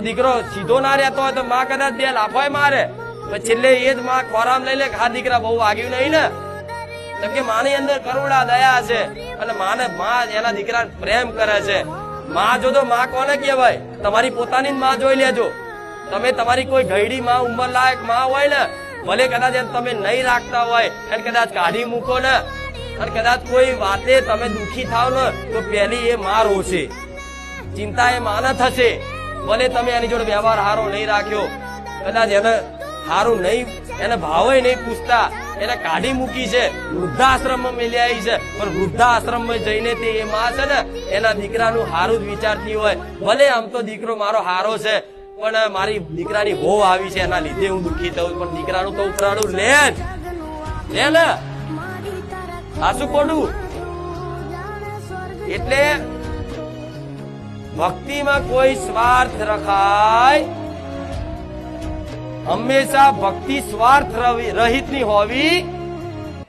દીકરો સીધો ના રહેતો હોય તો માં કદાચ બે લાફોય મારે, છેલ્લે એ જ માં ખોરામ લઈ લે કે હા દીકરા બહુ વાગ્યું નહીં ને. કેમ કે માની અંદર કરુણા દયા છે અને માને માં એના દીકરા પ્રેમ કરે છે. માં જો તો માં કોને કહેવાય? તમારી પોતાની જ માં જોઈ લેજો. તમે તમારી કોઈ ઘયડી માં ઉંમર લાયક માં હોય ને, ભલે કદાચ એમ તમે નહીં રાખતા હોય એને કદાચ કાઢી મૂકો ને અને કદાચ કોઈ વાતે તમે દુખી થાવ ને તો પેલી એ માં રોશે, ચિંતા એ માને થશે. ભલે તમે એની જોડે વ્યવહાર હારો નહીં રાખ્યો, કદાચ એને હારું નહીં, એને ભાવે નહીં પૂછતા, એને કાઢી મૂકી છે, વૃદ્ધાશ્રમમાં મેલી આવી છે, પણ વૃદ્ધાશ્રમમાં જઈને તે એ માં છે ને એના દીકરાનું હારું જ વિચારતી હોય. ભલે આમ તો દીકરો મારો હારો છે પણ મારી દીકરાની હોવ આવી છે એના લીધે હું દુઃખી થયું, પણ દીકરાનું તો ઉપરાણું લે ને સાસુ ખોટું. એટલે ભક્તિમાં કોઈ સ્વાર્થ રખાય, હંમેશા ભક્તિ સ્વાર્થ રહિત ની હોવી